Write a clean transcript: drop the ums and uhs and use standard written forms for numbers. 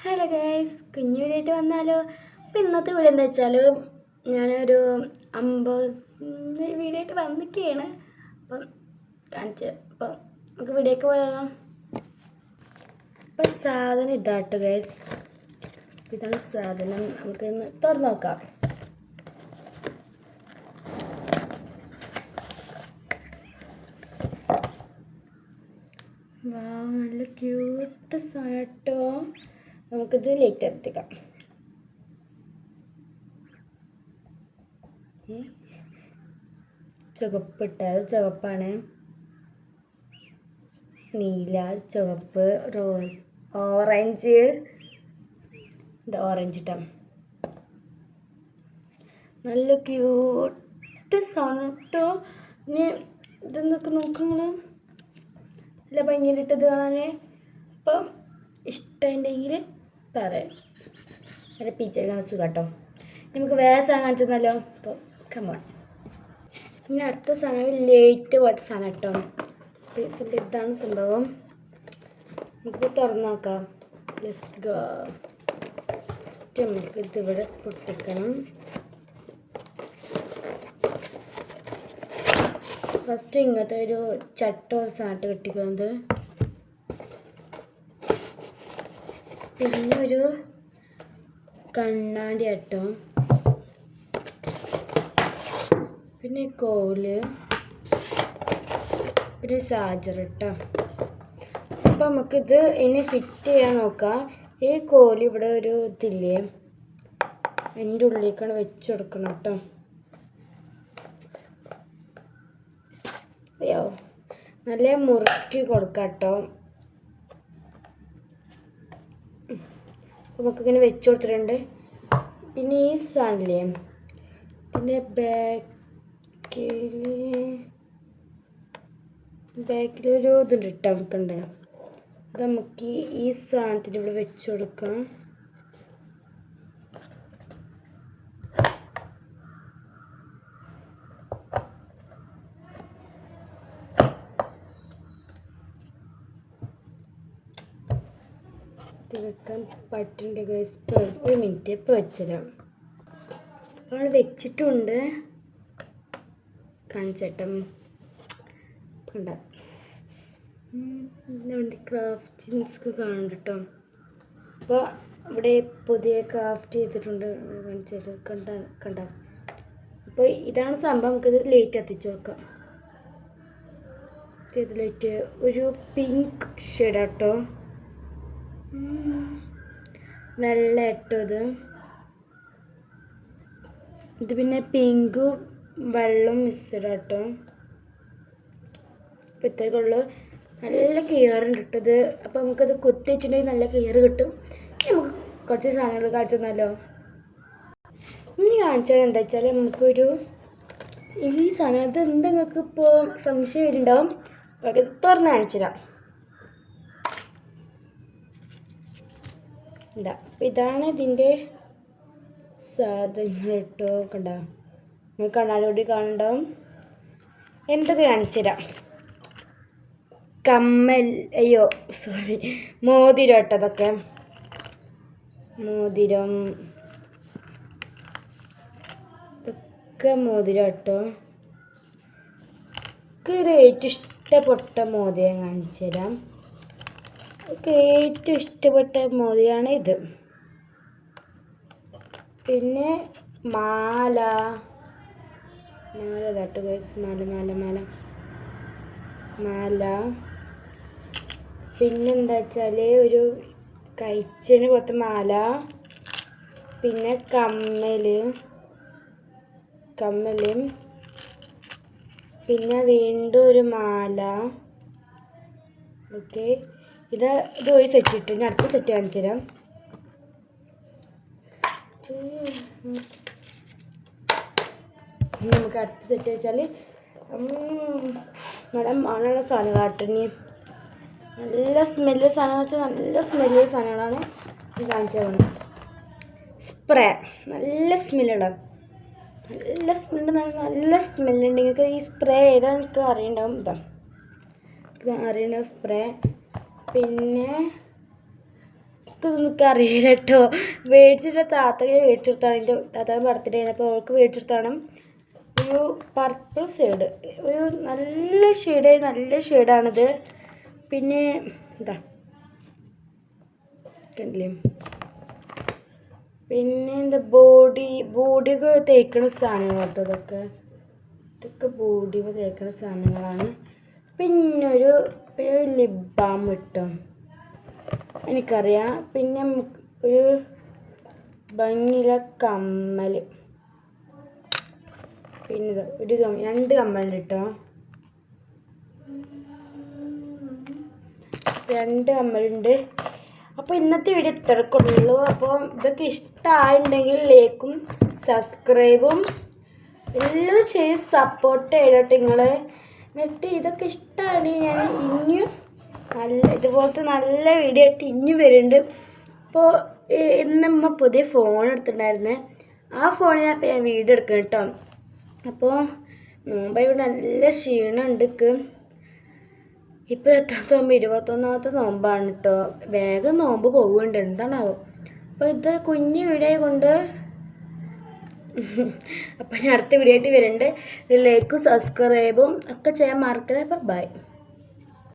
Hello guys, കുഞ്ഞു video ആയിട്ട് വന്നാലോ. അപ്പോൾ ഇന്നത്തെ വീഡിയോ എന്താ വെച്ചാൽ ഞാനൊരു വീഡിയോ ആയിട്ട് വന്നിരിക്കുകയാണ്. അപ്പം കാണിച്ച് അപ്പം നമുക്ക് വീഡിയോക്ക് പോയാലോ. അപ്പം സാധനം ഇതാട്ടോ ഗൈസ്, ഇതാണ് സാധനം. നമുക്കിന്ന് തുറന്ന് നോക്കാം. നല്ല ക്യൂട്ട് സാധനം. നമുക്കിത് ലൈറ്റ് എത്തിക്കാം. ചുവപ്പാണ്, നീല, ചുവപ്പ്, റോസ്, ഓറഞ്ച്. ഇത് ഓറഞ്ച് ഇട്ടാ നല്ല ക്യൂട്ട് സാധനം. ഇനി ഇതെന്നൊക്കെ നോക്കുക, നല്ല ഭംഗിയിലിട്ടത് കാണാൻ. അപ്പം ഇഷ്ടമുണ്ടെങ്കിൽ പറയാം. നല്ല പിക്ചർ കാണാൻ സുഖം കേട്ടോ. നമുക്ക് വേറെ സാധനം കാണിച്ചെന്നല്ലോ. അപ്പോൾ കമോൺ. ഇനി അടുത്ത സാധനം ലൈറ്റ് പോലത്തെ സാധനം കേട്ടോ. ഇതാണ് സംഭവം. നമുക്ക് തുറന്ന് നോക്കാം. Let's go. ഫസ്റ്റ് നമുക്ക് ഇതിവിടെ പൊട്ടിക്കണം. ഫസ്റ്റ് ഇങ്ങനത്തെ ഒരു ചട്ടോ സാട്ട് കെട്ടിക്കുന്നത്, പിന്നെ ഒരു കണ്ണാടി ആട്ടോ, പിന്നെ കോല്, പിന്നെ ചാർജർ കേട്ടോ. അപ്പം നമുക്കിത് ഇനി ഫിറ്റ് ചെയ്യാൻ നോക്കാം. ഈ കോല് ഇവിടെ ഒരു ഇതില്ലേ, എൻ്റെ ഉള്ളിലേക്കാണ് വെച്ച് കൊടുക്കണം കേട്ടോ. അയ്യോ, നല്ല മുറുക്കി കൊടുക്കാം കേട്ടോ. നമുക്കിങ്ങനെ വെച്ച് കൊടുത്തിട്ടുണ്ട്. പിന്നെ ഈ സാധനമില്ലേ, പിന്നെ ബാക്കിലൊരു ഇതുണ്ട് ഇട്ടാൽ നമുക്കുണ്ട്. അത് നമുക്ക് ഈ സാധനത്തിന് ഇവിടെ വെച്ച് കൊടുക്കാം. വെക്കാൻ പറ്റുന്നുണ്ട് ഗൈസ്. ഒരു മിനിറ്റ്, ഇപ്പോൾ വെച്ചുതരാം. നമ്മൾ വെച്ചിട്ടുണ്ട്. കാണിച്ചേട്ടം കണ്ട വേണ്ടി ക്രാഫ്റ്റിങ്സ് കാണുന്നുണ്ട് കേട്ടോ. അപ്പോൾ ഇവിടെ പുതിയ ക്രാഫ്റ്റ് ചെയ്തിട്ടുണ്ട്. കാണിച്ചിട്ട് കണ്ട. അപ്പോൾ ഇതാണ് സംഭവം. നമുക്കിത് ലൈറ്റ് എത്തിച്ചു നോക്കാം. ഇത് ലൈറ്റ് ഒരു പിങ്ക് ഷെയ്ഡാട്ടോ, വെള്ള ഇട്ടോ. ഇത് പിന്നെ പിങ്കും വെള്ളം മിക്സഡാട്ടോ. അപ്പോൾ ഇത്രയൊക്കെ ഉള്ളു. നല്ല ക്ലിയർ ഉണ്ട് കിട്ടത്. അപ്പോൾ നമുക്കത് കുത്തി വെച്ചിട്ടുണ്ടെങ്കിൽ നല്ല ക്ലിയർ കിട്ടും. നമുക്ക് കുറച്ച് സാധനങ്ങൾ കാണിച്ചു തന്നല്ലോ. ഇനി കാണിച്ചത് എന്താ വെച്ചാൽ നമുക്കൊരു ഈ സാധനം, അത് എന്താ നിങ്ങൾക്ക് ഇപ്പോൾ സംശയം വരുന്നുണ്ടാവും. അപ്പോൾ തുറന്ന് കാണിച്ചു തരാം. എന്താ, അപ്പം ഇതാണ് ഇതിൻ്റെ സാധനങ്ങൾ കേട്ടോ. കണ്ട, നിങ്ങൾ കണ്ണാടിയോടി കാണുന്നുണ്ടാവും. എന്തൊക്കെ കാണിച്ചു തരാം. മോതിരം കേട്ടോ. അതൊക്കെ മോതിരം, ഇതൊക്കെ മോതിരം കേട്ടോ. ഏറ്റവും ഇഷ്ടപ്പെട്ട മോതിരം കാണിച്ചു തരാം. ഏറ്റവും ഇഷ്ടപ്പെട്ട മോതിരമാണ് ഇത്. പിന്നെ മാല ഇതാട്ടോ ഗൈസ്. മാല പിന്നെന്താ വെച്ചാൽ ഒരു കൈച്ചേന് പോലത്തെ മാല, പിന്നെ കമ്മലും, പിന്നെ വീണ്ടും ഒരു മാല. ഓക്കെ, ഇത് ഒരു സെറ്റ് ഇട്ടു. ഇനി അടുത്ത സെറ്റ് കാണിച്ചു തരാം. നമുക്ക് അടുത്ത സെറ്റ് വെച്ചാൽ നല്ല മണമുള്ള സാധനം കാട്ടിനി. നല്ല സ്മെല്ല് സാധനം വെച്ചാൽ നല്ല സ്മെല്ലുള്ള സാധനങ്ങളാണ് ഇത് കാണിച്ചു തരുന്നത്. സ്പ്രേ, നല്ല സ്മെല്ലുള്ള, നല്ല സ്മെല്ലുണ്ട്. നിങ്ങൾക്ക് ഈ സ്പ്രേ ഏതാ നിങ്ങൾക്ക് അറിയണ്ടാവും. അറിയണ്ടാവും സ്പ്രേ. പിന്നെ ഇതൊന്നും അറിയില്ല കേട്ടോ. മേടിച്ചിട്ട് താത്തയെ മേടിച്ചെടുത്താണ്. എൻ്റെ താത്താൻ ബർത്ത്ഡേ അപ്പോൾ അവൾക്ക് മേടിച്ചെടുത്താണ്. ഒരു പർപ്പിൾ ഷെയ്ഡ്, ഒരു നല്ല ഷെയ്ഡാണിത്. പിന്നെ എന്താ കണ്ടില്ലേ, പിന്നെ എന്താ ബോഡിയൊക്കെ തേക്കണ സാധനങ്ങൾ കേട്ടോ. ഇതൊക്കെ ബോഡിയൊക്കെ തേക്കണ സാധനങ്ങളാണ്. പിന്നെ ലിപ് ബാം കിട്ടോ എനിക്കറിയാം. പിന്നെ ഒരു ഭംഗിയില കമ്മൽ, പിന്നെ രണ്ട് കമ്മലുണ്ട് കേട്ടോ. 2 കമ്മലുണ്ട്. അപ്പോൾ ഇന്നത്തെ വീഡിയോ ഇത്രക്കുള്ളൂ. അപ്പോൾ ഇതൊക്കെ ഇഷ്ടമായിട്ടുണ്ടെങ്കിൽ ലൈക്കും സബ്സ്ക്രൈബും എല്ലാം ചെയ്ത് സപ്പോർട്ട് ചെയ്യട്ടോ നിങ്ങൾ. എന്നിട്ട് ഇതൊക്കെ ഇഷ്ടമാണെങ്കിൽ ഞാൻ ഇനിയും ഇതുപോലത്തെ നല്ല വീഡിയോ ആയിട്ട് ഇനിയും വരുന്നുണ്ട്. അപ്പോൾ ഇന്നമ്മ പുതിയ ഫോൺ എടുത്തിട്ടുണ്ടായിരുന്നേ. ആ ഫോണിനകത്ത് ഞാൻ വീഡിയോ എടുക്കണം കേട്ടോ. അപ്പോൾ നോമ്പായിട്ട് നല്ല ക്ഷീണമുണ്ട്. ഇപ്പോൾ എത്താത്ത നോമ്പ് 21ാമത്തെ നോമ്പാണ് കേട്ടോ. വേഗം നോമ്പ് പോവുന്നുണ്ട്, എന്താണാവോ. അപ്പോൾ ഇത് കുഞ്ഞു വീഡിയോ കൊണ്ട് അപ്പോൾ ഞാൻ അടുത്ത വീഡിയോ ആയിട്ട് വരുന്നുണ്ട്. ലൈക്കും സബ്സ്ക്രൈബും ഒക്കെ ചെയ്യാൻ മറക്കരുത്. അപ്പോൾ ബൈ.